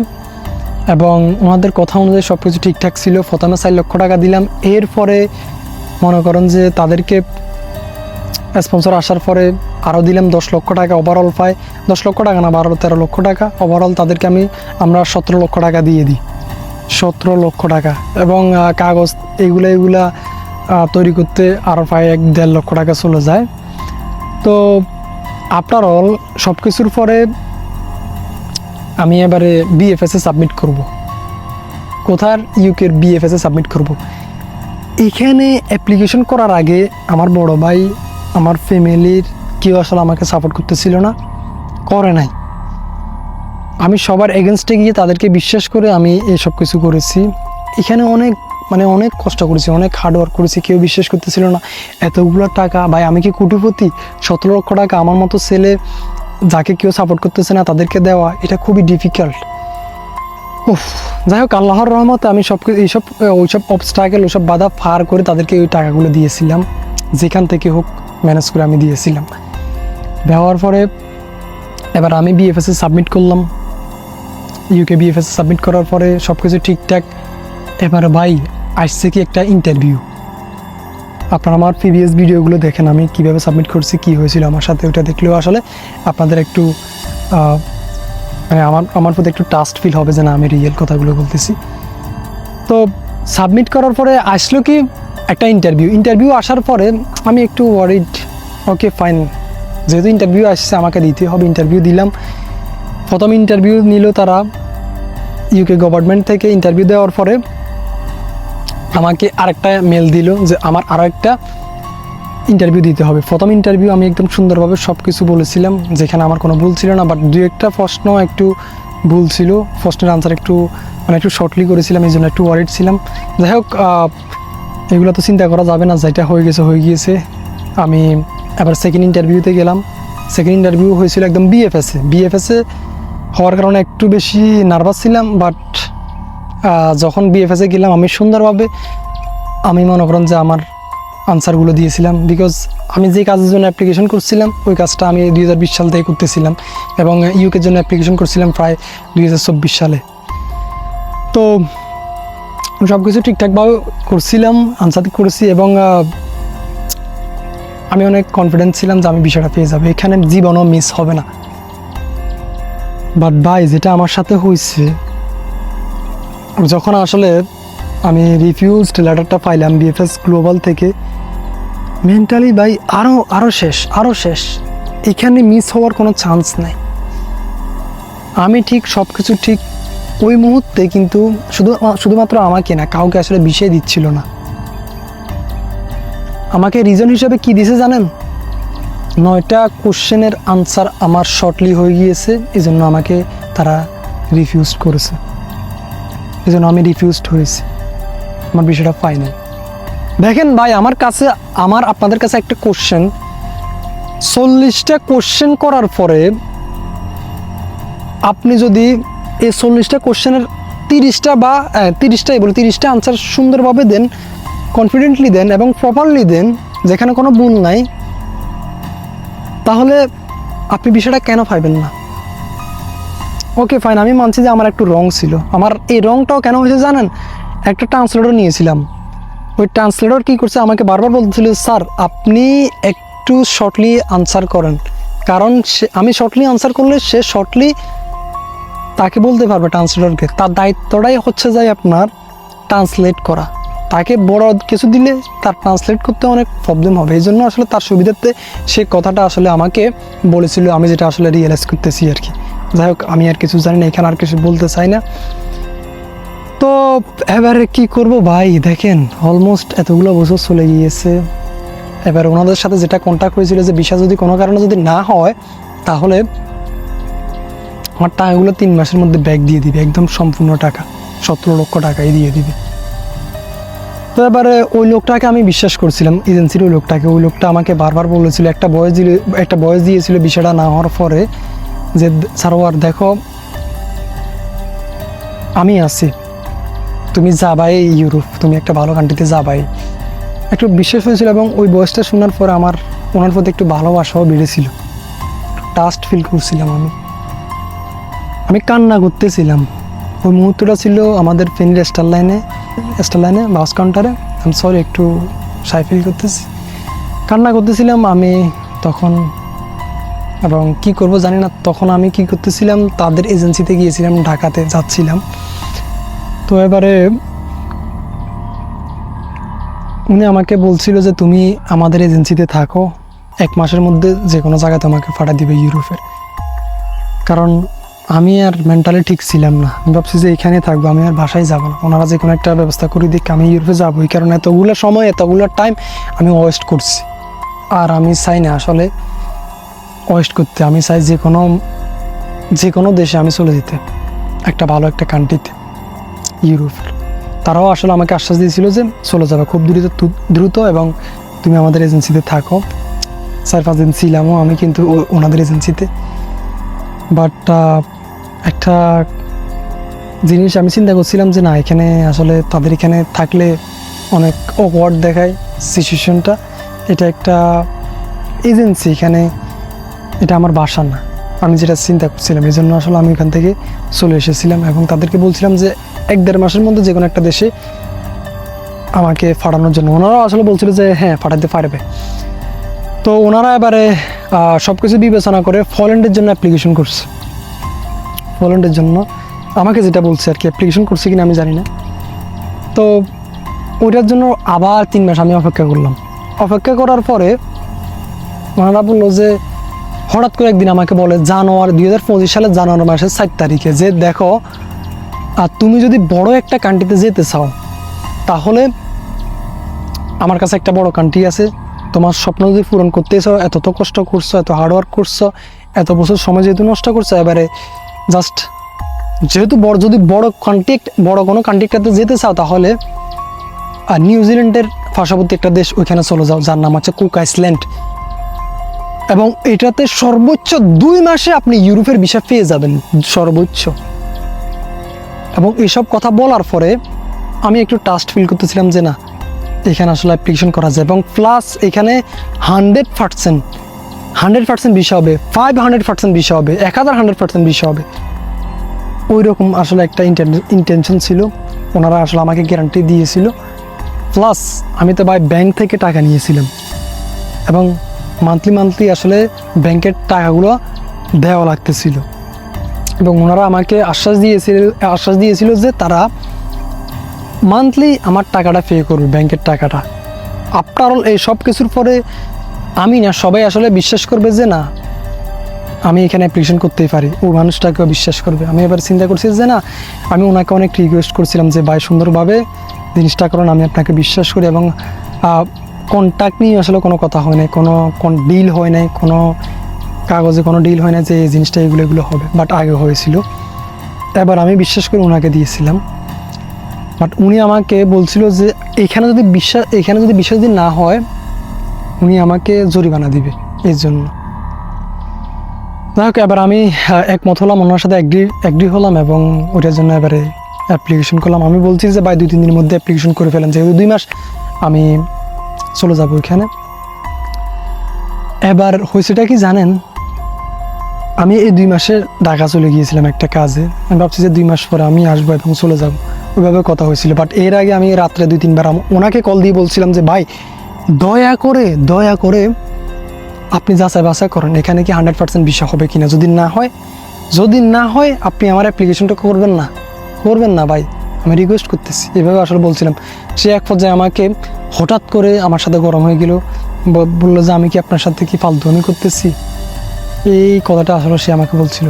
এবং ওনাদের কথা অনুযায়ী সব কিছু ঠিকঠাক ছিল। প্রথমে 4 লক্ষ টাকা দিলাম। এরপরে মনে করেন যে তাদেরকে স্পন্সর আসার পরে আরও দিলাম 10 লক্ষ টাকা। ওভারঅল পাই 10 লক্ষ টাকা না, 12-13 লক্ষ টাকা ওভারঅল তাদেরকে আমরা 17 লক্ষ টাকা দিয়ে দিই। 17 লক্ষ টাকা, এবং কাগজ এগুলা তৈরি করতে আরও প্রায় 1-1.5 লক্ষ টাকা চলে যায়। তো আফটার অল সব কিছুর পরে আমি এবারে বিএফএসে সাবমিট করব। কোথার? ইউকের বিএফএসে সাবমিট করব। এখানে অ্যাপ্লিকেশন করার আগে আমার বড় ভাই, আমার ফ্যামিলির কেউ আসলে আমাকে সাপোর্ট করতেছিল না, করে নাই। আমি সবার এগেনস্টে গিয়ে তাদেরকে বিশ্বাস করে আমি এসব কিছু করেছি। এখানে অনেক কষ্ট করেছি, অনেক হার্ডওয়ার্ক করেছি, কেউ বিশ্বাস করতেছিল না। এতগুলো টাকা ভাই, আমি কি কোটিপতি? 17 লক্ষ টাকা আমার মতো ছেলে যাকে কেউ সাপোর্ট করতেছে না তাদেরকে দেওয়া, এটা খুবই ডিফিকাল্ট। যাই হোক, আল্লাহর রহমতে আমি ওইসব অবস্ট্রাগল, ওইসব বাধা পার করে তাদেরকে ওই টাকাগুলো দিয়েছিলাম, যেখান থেকে হোক ম্যানেজ করে আমি দিয়েছিলাম। দেওয়ার পরে এবার আমি বিএফএসে সাবমিট করলাম। ইউকে বিএফএসে সাবমিট করার পরে সব কিছু ঠিকঠাক। এবারে ভাই আসছে কি একটা ইন্টারভিউ। আপনারা আমার প্রিভিয়াস ভিডিওগুলো দেখেন, আমি কীভাবে সাবমিট করছি, কী হয়েছিল আমার সাথে, ওটা দেখলেও আসলে আপনাদের একটু মানে আমার প্রতি একটু ট্রাস্ট ফিল হবে যে না আমি রিয়েল কথাগুলো বলতেছি। তো সাবমিট করার পরে আসলো কি একটা ইন্টারভিউ আসার পরে আমি একটু ওয়ারিড, ওকে ফাইন, যেহেতু ইন্টারভিউ আসছে আমাকে দিতে হবে। ইন্টারভিউ দিলাম। প্রথম ইন্টারভিউ নিল তারা ইউকে গভর্নমেন্ট থেকে। ইন্টারভিউ দেওয়ার পরে আমাকে আরেকটা মেল দিল যে আমার আরও একটা ইন্টারভিউ দিতে হবে। প্রথম ইন্টারভিউ আমি একদম সুন্দরভাবে সব কিছু বলেছিলাম, যেখানে আমার কোনো ভুল ছিল না, বাট দু একটা প্রশ্ন একটু ভুল ছিল। প্রশ্নের আনসার একটু শর্টলি করেছিলাম, এই জন্য একটু ওয়ারিড ছিলাম। যাই হোক, এগুলো তো চিন্তা করা যাবে না, যেটা হয়ে গেছে গিয়েছে। আমি এবার সেকেন্ড ইন্টারভিউতে গেলাম। সেকেন্ড ইন্টারভিউ হয়েছিল একদম বিএফএসে হওয়ার কারণে একটু বেশি নার্ভাস ছিলাম। বাট যখন বিএফএসে গেলাম আমি সুন্দরভাবে আমি মনে করেন যে আমার আনসারগুলো দিয়েছিলাম, বিকজ আমি যে কাজের জন্য অ্যাপ্লিকেশন করছিলাম ওই কাজটা আমি 2020 সাল থেকে করতেছিলাম, এবং ইউকের জন্য অ্যাপ্লিকেশন করছিলাম প্রায় 2024 সালে। তো সব কিছু ঠিকঠাকভাবে করছিলাম, আনসার করেছি, এবং আমি অনেক কনফিডেন্ট ছিলাম যে আমি বিষয়টা পেয়ে যাবো, এখানে জীবনও মিস হবে না। বাট ভাই, যেটা আমার সাথে হয়েছে, যখন আসলে আমি রিফিউজড লেটারটা পাইলাম বিএফএস গ্লোবাল থেকে, মেন্টালি ভাই আরও শেষ। এখানে মিস হওয়ার কোনো চান্স নাই। আমি ঠিক সব কিছু ঠিক ওই মুহূর্তে, কিন্তু শুধুমাত্র আমাকে না, কাউকে আসলে বিষয় দিচ্ছিল না। আমাকে রিজন হিসেবে কি দিছে জানেন? 9টা কোশ্চেনের আনসার আমার শর্টলি হয়ে গিয়েছে, এই জন্য আমাকে তারা রিফিউজ করেছে, এই জন্য আমি রিফিউজড হয়েছি। আমার বিষয়টা ফাইনাল। দেখেন ভাই, আপনাদের কাছে একটা কোশ্চেন, 40টা কোশ্চেন করার পরে আপনি যদি এই 40টা কোশ্চেনের 30টা আনসার সুন্দরভাবে দেন, কনফিডেন্টলি দেন এবং প্রপারলি দেন, যেখানে কোনো ভুল নাই, তাহলে আপনি বিষয়টা কেন পাইবেন না? ওকে ফাইন, আমি মানছি যে আমার একটু রং ছিল। আমার এই রংটাও কেন হয়েছে জানেন? একটা ট্রান্সলেটর নিয়েছিলাম, ওই ট্রান্সলেটর কী করছে, আমাকে বারবার বলছিল, স্যার আপনি একটু শর্টলি আনসার করেন, কারণ আমি শর্টলি আনসার করলে সে শর্টলি তাকে বলতে পারবে, ট্রান্সলেটরকে। তার দায়িত্বটাই হচ্ছে যে আপনার ট্রান্সলেট করা। তাকে বড় কিছু দিলে তার ট্রান্সলেট করতে অনেক প্রবলেম হবে, এই জন্য আসলে তার সুবিধার্থে সে কথাটা আসলে আমাকে বলেছিল, আমি যেটা আসলে রিয়েলাইজ করতেছি আর কি। যাই হোক, আমি আর কিছু জানি না, এখানে আর কিছু বলতে চাই না। তো এবারে কি করব ভাই, দেখেন অলমোস্ট এতগুলো বছর চলে গিয়েছে। এবার ওনাদের সাথে যেটা কন্ট্যাক্ট হয়েছিল যে ভিসা যদি কোনো কারণে যদি না হয়, তাহলে আমার টাকাগুলো 3 মাসের মধ্যে ব্যাক দিয়ে দিবে, একদম সম্পূর্ণ টাকা, 17 লক্ষ টাকাই দিয়ে দিবে। তো এবারে ওই লোকটাকে আমি বিশ্বাস করছিলাম, এজেন্সির ওই লোকটা আমাকে বারবার বলেছিল, একটা বয়স দিয়েছিল বিষয়টা না হওয়ার পরে, যে সারোয়ার দেখো আমি আছি, তুমি যাবাই ইউরোপ, তুমি একটা ভালো কান্ট্রিতে যাবাই, একটু বিশ্বাস হয়েছিল। এবং ওই বয়সটা শোনার পর আমার ওনার প্রতি একটু ভালোবাসাও বেড়েছিল, ট্রাস্ট ফিল করছিলাম। আমি কান্না করতেছিলাম। ওই মুহূর্তটা ছিল আমাদের ফেনীর স্টার লাইনে বাস কাউন্টারে। আমি সরি, একটু শাই ফিল করতেছি, কান্না করতেছিলাম আমি তখন। এবং কি করব জানি না, তখন আমি কি করতেছিলাম, তাদের এজেন্সিতে গিয়েছিলাম, ঢাকাতে যাচ্ছিলাম। তো এবারে উনি আমাকে বলছিল যে তুমি আমাদের এজেন্সিতে থাকো, 1 মাসের মধ্যে যে কোনো জায়গায় তোমাকে পাঠা দিবে ইউরোপের। কারণ আমি আর মেন্টালি ঠিক ছিলাম না, আমি ভাবছি যে এখানে থাকবো, আমি আর বাসায় যাবো না, ওনারা যে কোনো একটা ব্যবস্থা করে দিক, আমি ইউরোপে যাবো। এই কারণে এতগুলো সময় এতগুলো টাইম আমি ওয়েস্ট করছি, আর আমি চাই না আসলে ওয়েস্ট করতে। আমি চাই যে কোনো দেশে আমি চলে যেতে, একটা ভালো একটা কান্ট্রিতে, ইউরোপের। তারাও আসলে আমাকে আশ্বাস দিয়েছিল যে চলে যাবে খুব দ্রুত, এবং তুমি আমাদের এজেন্সিতে থাকো। 4-5 দিন ছিলামও আমি কিন্তু ওনাদের এজেন্সিতে। বাট একটা জিনিস আমি চিন্তা করছিলাম যে না, এখানে আসলে তাদের এখানে থাকলে অনেক অকওয়ার্ড দেখায় সিচুয়েশনটা। এটা একটা এজেন্সি, এখানে এটা আমার বাসা না, আমি যেটা চিন্তা করছিলাম। এই জন্য আসলে আমি এখান থেকে চলে এসেছিলাম, এবং তাদেরকে বলছিলাম যে 1-1.5 মাসের মধ্যে যে কোনো একটা দেশে আমাকে পাঠানোর জন্য। ওনারাও আসলে বলছিল যে হ্যাঁ, পাঠাতে পারবে। তো ওনারা এবারে সব কিছু বিবেচনা করে পোল্যান্ডের জন্য অ্যাপ্লিকেশন করছে। পোল্যান্ডের জন্য আমাকে যেটা বলছে আর কি, অ্যাপ্লিকেশন করছে কিনা আমি জানি না। তো ওইটার জন্য আবার 3 মাস আমি অপেক্ষা করলাম। অপেক্ষা করার পরে ওনারা বললো যে হঠাৎ করে একদিন আমাকে বলে 2025 সালের জানুয়ারি মাসের 7 তারিখে যে দেখো, আর তুমি যদি বড় একটা কান্ট্রিতে যেতে চাও তাহলে আমার কাছে একটা বড় কান্ট্রি আছে। তোমার স্বপ্ন যদি পূরণ করতে চাও, এত তো কষ্ট করছো, এত হার্ডওয়ার্ক করছো, এত বছর সময় যেহেতু নষ্ট করছো, এবারে জাস্ট যেহেতু যদি বড় কোনো কান্ট্রিটাতে যেতে চাও তাহলে নিউজিল্যান্ডের পার্শ্ববর্তী একটা দেশ, ওইখানে চলে যাও, যার নাম হচ্ছে কুক আইল্যান্ড। এবং এটাতে সর্বোচ্চ 2 মাসে আপনি ইউরোপের ভিসা পেয়ে যাবেন, সর্বোচ্চ। এবং এইসব কথা বলার পরে আমি একটু ট্রাস্ট ফিল করতেছিলাম যে না, এখানে আসলে অ্যাপ্লিকেশন করা যায়। এবং প্লাস এখানে 100% ভিসা হবে, 500% ভিসা হবে, 1100% ভিসা হবে। ওই রকম আসলে একটা ইন্টেনশন ছিল, ওনারা আসলে আমাকে গ্যারান্টি দিয়েছিল। প্লাস আমি তো ভাই ব্যাংক থেকে টাকা নিয়েছিলাম এবং মান্থলি আসলে ব্যাংকের টাকাগুলো দেওয়া লাগতেছিল। এবং ওনারা আমাকে আশ্বাস দিয়েছিল যে তারা মান্থলি আমার টাকাটা পে করবে, ব্যাংকের টাকাটা। আফটার অল এই সব কিছুর পরে আমি না, সবাই আসলে বিশ্বাস করবে যে না, আমি এখানে অ্যাপ্লিকেশন করতেই পারি, ওই মানুষটাকেও বিশ্বাস করবে। আমি এবার চিন্তা করছি যে না, আমি ওনাকে অনেক রিকোয়েস্ট করছিলাম যে ভাই সুন্দরভাবে জিনিসটা করুন, আমি আপনাকে বিশ্বাস করি। এবং কন্ট্যাক্ট নিয়ে আসলে কোনো কথা হয় নাই, কোনো ডিল হয় নাই, কোনো কাগজে কোনো ডিল হয় না যে এই জিনিসটা এগুলো হবে, বাট আগে হয়েছিল। এবার আমি বিশ্বাস করে ওনাকে দিয়েছিলাম। বাট উনি আমাকে বলছিল যে এখানে যদি বিশ্বাস যদি না হয়, উনি আমাকে জরিমানা দিবে এর জন্য। যাই হোক, এবার আমি একমত হলাম, ওনার সাথে অ্যাগ্রি হলাম এবং ওটার জন্য এবারে অ্যাপ্লিকেশন করলাম। আমি বলছি যে ভাই 2-3 দিনের মধ্যে অ্যাপ্লিকেশন করে ফেলেন, যেহেতু 2 মাস আমি চলে যাবো ওইখানে। এবার হয়েছেটা কি জানেন, আমি এই 2 মাসে ঢাকা চলে গিয়েছিলাম একটা কাজে। আমি ভাবছি যে 2 মাস পরে আমি আসবো এবং চলে যাব, ওইভাবে কথা হয়েছিল। বাট এর আগে আমি রাত্রে 2-3 বার ওনাকে কল দিয়ে বলছিলাম যে ভাই দয়া করে আপনি যাচাই বাছাই করেন এখানে কি 100% ভিসা হবে কিনা। যদি না হয় আপনি আমার অ্যাপ্লিকেশনটা করবেন না ভাই, আমি রিকোয়েস্ট করতেছি, এভাবে আসলে বলছিলাম। সে এক পর্যায়ে আমাকে হঠাৎ করে আমার সাথে গরম হয়ে গেল, বললো যে আমি কি আপনার সাথে কি ফালতুমি করতেছি, এই কথাটা আসলে সে আমাকে বলছিল।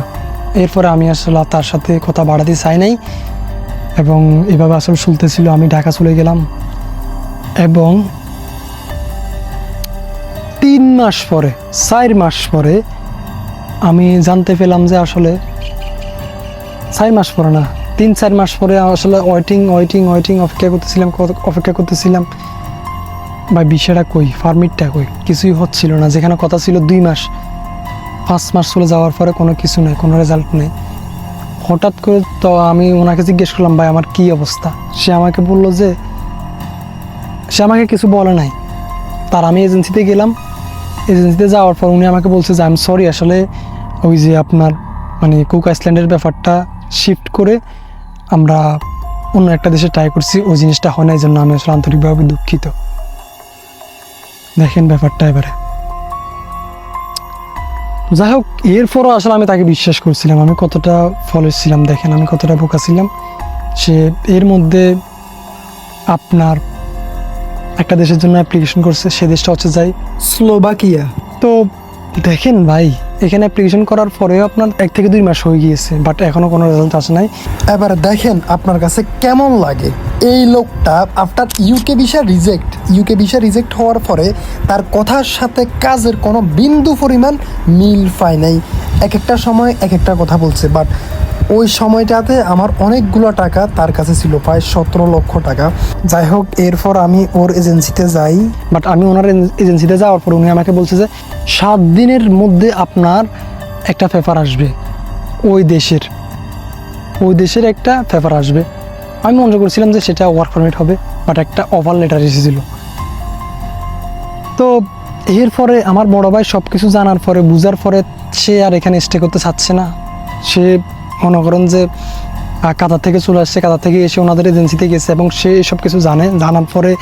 এরপরে আমি আসলে তার সাথে কথা বাড়াতে চাই নাই এবং এভাবে আসলে শুনতেছিল। আমি ঢাকা চলে গেলাম এবং 4 মাস পরে আমি জানতে পেলাম যে আসলে 4 মাস পরে না, 3-4 মাস পরে আসলে ওয়েটিং অপেক্ষা করতেছিলাম ভাই, ভিসাটা কই, পারমিটটা কই, কিছুই হচ্ছিল না। যেখানে কথা ছিল 2 মাস, 5 মাস চলে যাওয়ার পরে কোনো কিছু নেই, কোনো রেজাল্ট নেই। হঠাৎ করে তো আমি ওনাকে জিজ্ঞেস করলাম ভাই আমার কী অবস্থা। সে আমাকে বললো যে সে আমাকে কিছু বলে নাই। আমি এজেন্সিতে গেলাম, এজেন্সিতে যাওয়ার পর উনি আমাকে বলছে যে আমি সরি, আসলে ওই যে আপনার কুক আইল্যান্ডের ব্যাপারটা শিফট করে আমরা অন্য একটা দেশে ট্রাই করছি, ওই জিনিসটা হয় না, এই জন্য আমি আসলে আন্তরিকভাবে দুঃখিত। দেখেন ব্যাপারটা এবারে। যাই হোক, এরপরও আসলে আমি তাকে বিশ্বাস করছিলাম, আমি কতটা ফলো ছিলাম, দেখেন আমি কতটা বোকা ছিলাম। সে এর মধ্যে আপনার একটা দেশের জন্য অ্যাপ্লিকেশন করছে, সে দেশটা হচ্ছে যাই স্লোভাকিয়া। তো দেখেন ভাই, এখানে অ্যাপ্লিকেশন করার পরেও আপনার 1 থেকে 2 মাস হয়ে গিয়েছে, বাট এখনও কোনো রেজাল্ট আসে নাই। এবার দেখেন আপনার কাছে কেমন লাগে। এই লোকটা আফটার ইউকে ভিসা রিজেক্ট হওয়ার পরে তার কথার সাথে কাজের কোনো বিন্দু পরিমাণ মিল পায় নাই। এক একটা সময় এক একটা কথা বলছে, বাট ওই সময়টাতে আমার অনেকগুলো টাকা তার কাছে ছিল, প্রায় 17 লক্ষ টাকা। যাই হোক, এরপর আমি ওর এজেন্সিতে যাই। বাট আমি ওনার এজেন্সিতে যাওয়ার পর উনি আমাকে বলছে যে 7 দিনের মধ্যে আপনার একটা পেপার আসবে, ওই দেশের একটা পেপার আসবে। আমি মনে করছিলাম যে সেটা ওয়ার্ক পারমিট হবে, বাট একটা অফার লেটার এসেছিল। তো এরপরে আমার বড় ভাই সব কিছু জানার পরে, বুঝার পরে, সে আর এখানে স্টে করতে চাচ্ছে না। সে মনে করেন যে কাতার থেকে চলে আসছে, কাতার থেকে এসে ওনাদের এজেন্সিতে গেছে এবং সে সব কিছু জানার পরে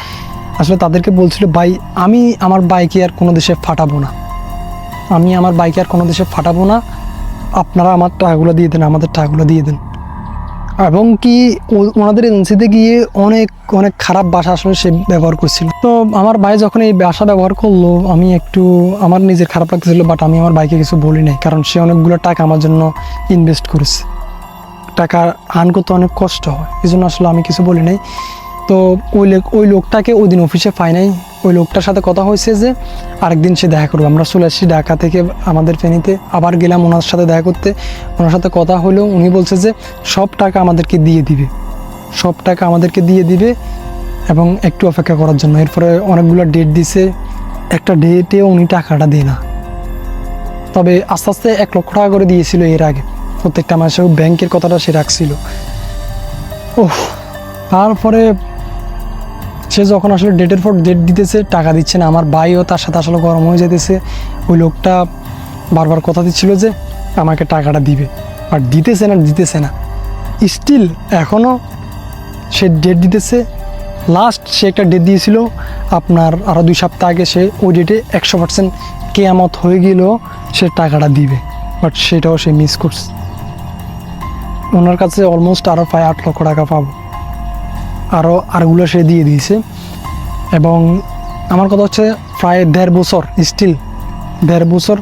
আসলে তাদেরকে বলছিল ভাই আমি আমার বাইকে আর কোনো দেশে ফাটাবো না, আপনারা আমার টাকাগুলো দিয়ে দেন, আমাদের টাকাগুলো দিয়ে দেন। এবং কি ওনাদের এজেন্সিতে গিয়ে অনেক অনেক খারাপ ভাষা আসলে সে ব্যবহার করছিল। তো আমার ভাই যখন এই ভাষা ব্যবহার করলো আমি একটু আমার নিজের খারাপ লাগতেছিল, বাট আমি আমার ভাইকে কিছু বলি নাই, কারণ সে অনেকগুলো টাকা আমার জন্য ইনভেস্ট করেছে। টাকা আর্ন করতে অনেক কষ্ট হয়, এই জন্য আসলে আমি কিছু বলি নাই। তো ওই লোকটাকে ওই দিন অফিসে পাই নাই। ওই লোকটার সাথে কথা হয়েছে যে আরেকদিন সে দেখা করবো। আমরা চলে আসছি ঢাকা থেকে আমাদের ফেনীতে, আবার গেলাম ওনার সাথে দেখা করতে। ওনার সাথে কথা হলো, উনি বলছে যে সব টাকা আমাদেরকে দিয়ে দিবে, সব টাকা আমাদেরকে দিয়ে দিবে এবং একটু অপেক্ষা করার জন্য। এরপরে অনেকগুলো ডেট দিছে, একটা ডেটে উনি টাকাটা দেয় না। তবে আস্তে আস্তে 1 লক্ষ টাকা করে দিয়েছিল এর আগে প্রত্যেকটা মাসে, ব্যাংকের কথাটা সে রাখছিল। ওহ, তারপরে সে যখন আসলে ডেটের পর ডেট দিতেছে, টাকা দিচ্ছে না, আমার ভাইও তার সাথে আসলে গরম হয়ে যেতেছে। ওই লোকটা বারবার কথা দিচ্ছিল যে আমাকে টাকাটা দিবে, আর দিতেছে না। স্টিল এখনও সে ডেট দিতেছে। লাস্ট সে একটা ডেট দিয়েছিল আপনার আরও 2 সপ্তাহ আগে, সে ওই ডেটে 100% কেয়ামত হয়ে গেলেও সে টাকাটা দিবে, বাট সেটাও সে মিস করছে। ওনার কাছে অলমোস্ট আরও 8 লক্ষ টাকা পাবো, আরগুলো সে দিয়ে দিয়েছে। এবং আমার কথা হচ্ছে প্রায় 1.5 বছর, স্টিল 1.5 বছর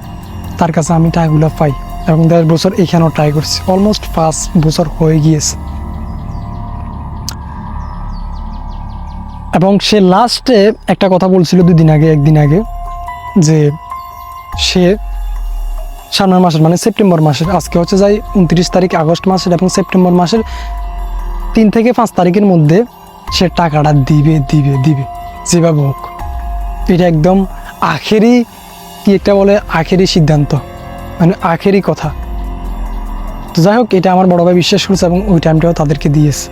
তার কাছে আমি টাকাগুলো পাই, এবং 1.5 বছর এখানেও ট্রাই করছি, অলমোস্ট 5 বছর হয়ে গিয়েছে। এবং সে লাস্টে একটা কথা বলছিল 1 দিন আগে যে সে সামনের মাসের মানে সেপ্টেম্বর মাসের, আজকে হচ্ছে যাই 29 তারিখ আগস্ট মাসের, এবং সেপ্টেম্বর মাসের 3 থেকে 5 তারিখের মধ্যে সে টাকাটা দিবে যেভাবে হোক। এটা একদম আখেরি কি একটা বলে, আখেরি সিদ্ধান্ত, মানে আখেরি কথা। তো যাই হোক, এটা আমার বড় ভাই বিশ্বাস করছে এবং ওই টাইমটাও তাদেরকে দিয়েছে।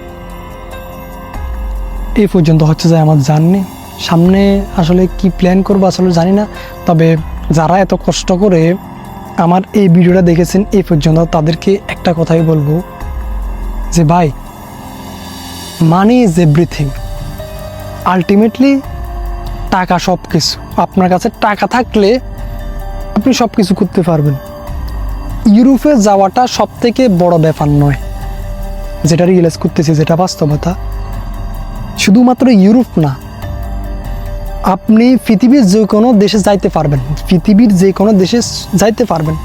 এই পর্যন্ত হচ্ছে যে আমার জার্নি। সামনে আসলে কি প্ল্যান করবো আসলে জানি না, তবে যারা এত কষ্ট করে আমার এই ভিডিওটা দেখেছেন এই পর্যন্ত, তাদেরকে একটা কথাই বলবো যে ভাই, মানি ইজ এভরিথিং। আলটিমেটলি টাকা সব কিছু। আপনার কাছে টাকা থাকলে আপনি সব কিছু করতে পারবেন। ইউরোপে যাওয়াটা সব থেকে বড় ব্যাপার নয়, যেটা রিয়েলাইজ করতেছি, যেটা বাস্তবতা। শুধুমাত্র ইউরোপ না, আপনি পৃথিবীর যে কোনো দেশে যাইতে পারবেন,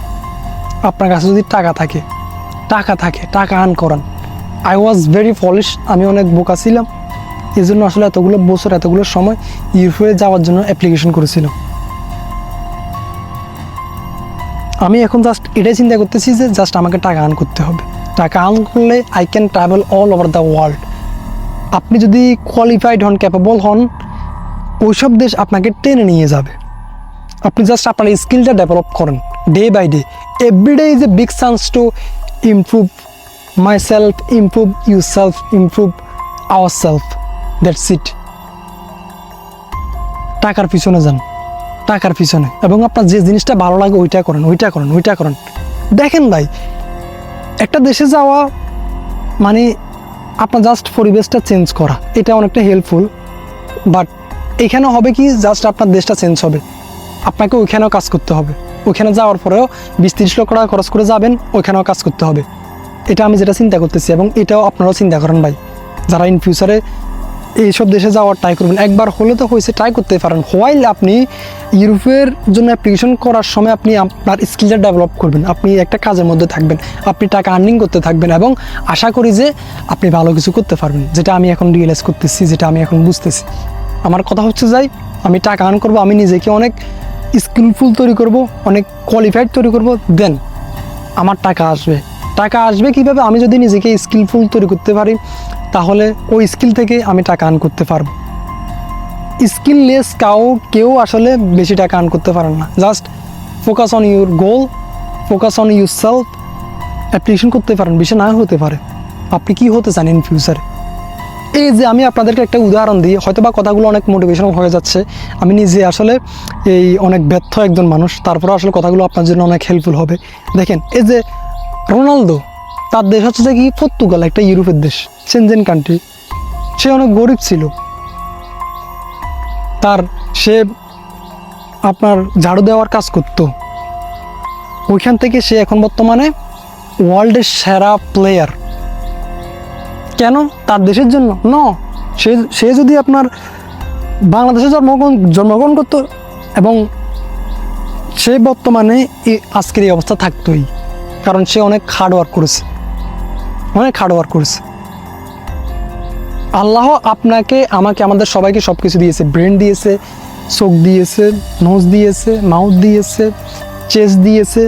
আপনার কাছে যদি টাকা থাকে, টাকা আর্ন করান। আই ওয়াজ ভেরি ফলিশ, আমি অনেক বোকা ছিলাম, এই জন্য আসলে এতগুলো সময় ইউরোপে যাওয়ার জন্য অ্যাপ্লিকেশন করেছিলাম। আমি এখন জাস্ট এটাই চিন্তা করতেছি যে জাস্ট আমাকে টাকা আর্ন করতে হবে। টাকা আর্ন করলে I can travel all over the world. আপনি যদি কোয়ালিফাইড হন, ক্যাপেবল হন, ওইসব দেশ আপনাকে টেনে নিয়ে যাবে। আপনি জাস্ট আপনার স্কিলটা ডেভেলপ করেন day by day. Everyday is a big chance to improve myself, improve you self, improve our self. That's it. টাকার পিছনে যান, টাকার পিছনে, এবং আপনার যে জিনিসটা ভালো লাগে ওইটা করেন। দেখেন ভাই, একটা দেশে যাওয়া মানে আপনার জাস্ট পরিবেশটা চেঞ্জ করা, এটা অনেকটা হেল্পফুল। বাট এখানে হবে কি, জাস্ট আপনার দেশটা চেঞ্জ হবে, আপনাকে ওইখানেও কাজ করতে হবে। ওইখানে যাওয়ার পরেও 20-30 লক্ষ টাকা খরচ করে যাবেন, ওইখানেও কাজ করতে হবে। এটা আমি যেটা চিন্তা করতেছি, এবং এটাও আপনারাও চিন্তা করেন ভাই, যারা ইন ফিউচারে এইসব দেশে যাওয়ার ট্রাই করবেন। একবার হলে তো হয়েছে, ট্রাই করতে পারেন। হোয়াইল আপনি ইউরোপের জন্য অ্যাপ্লিকেশন করার সময় আপনি আপনার স্কিলটা ডেভেলপ করবেন, আপনি একটা কাজের মধ্যে থাকবেন, আপনি টাকা আর্নিং করতে থাকবেন, এবং আশা করি যে আপনি ভালো কিছু করতে পারবেন, যেটা আমি এখন রিয়েলাইজ করতেছি, যেটা আমি এখন বুঝতেছি। আমার কথা হচ্ছে যাই, আমি টাকা আর্ন করবো, আমি নিজেকে অনেক স্কিলফুল তৈরি করব, অনেক কোয়ালিফাইড তৈরি করব, দেন আমার টাকা আসবে। টাকা আসবে কীভাবে? আমি যদি নিজেকে স্কিলফুল তৈরি করতে পারি, তাহলে ওই স্কিল থেকে আমি টাকা আর্ন করতে পারবো। স্কিললেস কেউ আসলে বেশি টাকা আর্ন করতে পারেন না। Just focus on your goal, focus on your self. Application করতে পারেন, বেশি না হতে পারে। আপনি কি হতে চান ইন ফিউচারে? এই যে আমি আপনাদেরকে একটা উদাহরণ দিই, হয়তো বা কথাগুলো অনেক মোটিভেশনাল হয়ে যাচ্ছে। আমি নিজে আসলে এই অনেক ব্যর্থ একজন মানুষ, তারপরে আসলে কথাগুলো আপনার জন্য অনেক হেল্পফুল হবে। দেখেন, এই যে রোনালদো, তার দেশ হচ্ছে যে কি পর্তুগাল, একটা ইউরোপের দেশ, সেনজেন কান্ট্রি। সে অনেক গরিব ছিল, সে আপনার ঝাড়ু দেওয়ার কাজ করতো। ওইখান থেকে সে এখন বর্তমানে ওয়ার্ল্ডের সেরা প্লেয়ার। কেন? তার দেশের জন্য? সে সে যদি আপনার বাংলাদেশে জন্মগ্রহণ করতো এবং সে বর্তমানে আজকের এই অবস্থা থাকতোই, কারণ সে অনেক হার্ডওয়ার্ক করেছে, আল্লাহ আপনাকে, আমাকে, আমাদের সবাইকে সব কিছু দিয়েছে। ব্রেন দিয়েছে, চোখ দিয়েছে, নোজ দিয়েছে, মাউথ দিয়েছে, চেস্ট দিয়েছে,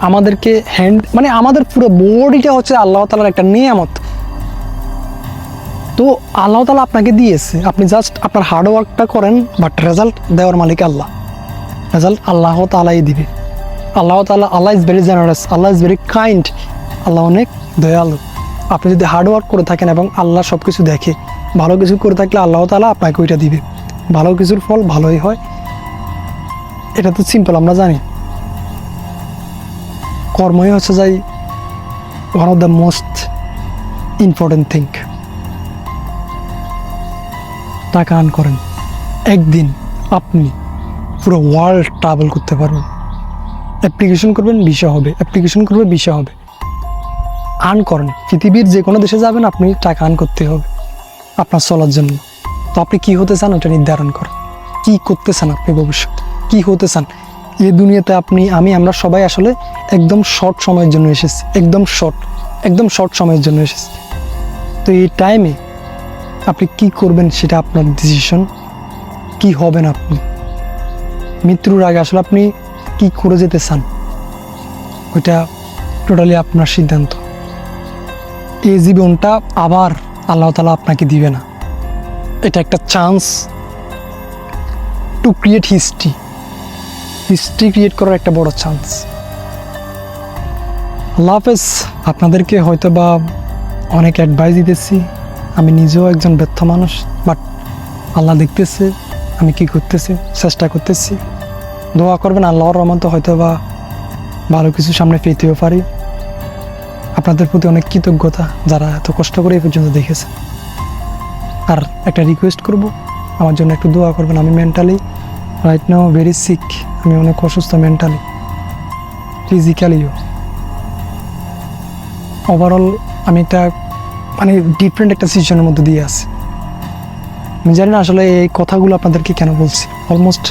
আমাদেরকে হ্যান্ড, মানে আমাদের পুরো বডিটা হচ্ছে আল্লাহ তাআলার একটা নিয়ামত। তো আল্লাহ তাআলা আপনাকে দিয়েছে, আপনি জাস্ট আপনার হার্ডওয়ার্কটা করেন, বাট রেজাল্ট দেওয়ার মালিক আল্লাহ। রেজাল্ট আল্লাহ তাআলাই দিবে। Allah is very generous, Allah is very kind, আল্লাহ অনেক দয়ালু। আপনি যদি হার্ডওয়ার্ক করে থাকেন এবং আল্লাহ সব কিছু দেখে, ভালো কিছু করে থাকলে আল্লাহ তাআলা আপনাকে ওইটা দিবে। ভালো কিছুর ফল ভালোই হয়, এটা তো সিম্পল, আমরা জানি। কর্মই হচ্ছে যাই one of the most important thing. টাকা আর্ন করেন, একদিন আপনি পুরো ওয়ার্ল্ড ট্রাভেল করতে পারবেন। অ্যাপ্লিকেশন করবেন, ভিসা হবে, অ্যাপ্লিকেশন করবে, ভিসা হবে। আর্ন করেন, পৃথিবীর যে কোনো দেশে যাবেন, আপনি টাকা আর্ন করতে হবে আপনার চলার জন্য। তো আপনি কী হতে চান ওটা নির্ধারণ করেন। কী করতে চান আপনি ভবিষ্যতে, কী হতে চান এই দুনিয়াতে? আমরা সবাই আসলে একদম শর্ট সময়ের জন্য এসেছি, একদম শর্ট সময়ের জন্য এসেছি। তো এই টাইমে আপনি কি করবেন সেটা আপনার ডিসিশন। কি হবেন আপনি মৃত্যুর আগে, আসলে আপনি কি করে যেতে চান, ওইটা টোটালি আপনার সিদ্ধান্ত। এই জীবনটা আবার আল্লাহ তাআলা আপনাকে দিবে না, এটা একটা chance to create history create করার একটা বড় চান্স। আল্লাহ হাফেজ। আপনাদেরকে হয়তো বা অনেক অ্যাডভাইস দিতেছি, আমি নিজেও একজন ব্যর্থ মানুষ, বাট আল্লাহ দেখতেছে আমি কি করতেছি, চেষ্টা করতেছি। দোয়া করবেন, আল্লাহর রহমতে হয়তো বা ভালো কিছু সামনে পেতেও পারি। আপনাদের প্রতি অনেক কৃতজ্ঞতা যারা এত কষ্ট করে এই পর্যন্ত দেখেছে। আর একটা রিকোয়েস্ট করব, আমার জন্য একটু দোয়া করবেন। আমি mentally right now very sick, আমি অনেক অসুস্থ মেন্টালি, ফিজিক্যালিও। ওভারঅল আমি একটা ডিফারেন্ট একটা সিচুয়েশনের মধ্যে দিয়ে আছি। আমি জানি না আসলে এই কথাগুলো আপনাদেরকে কেন বলছি। অলমোস্ট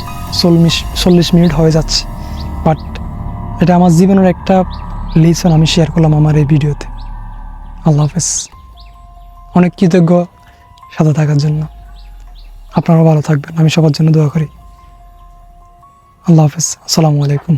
40 মিনিট হয়ে যাচ্ছে, বাট এটা আমার জীবনের একটা লেসন আমি শেয়ার করলাম আমার এই ভিডিওতে। আল্লাহ হাফেজ। অনেক কৃতজ্ঞ সাথে থাকার জন্য। আপনারাও ভালো থাকবেন, আমি সবার জন্য দোয়া করি। আল্লাহ হাফেজ, আসসালামু আলাইকুম।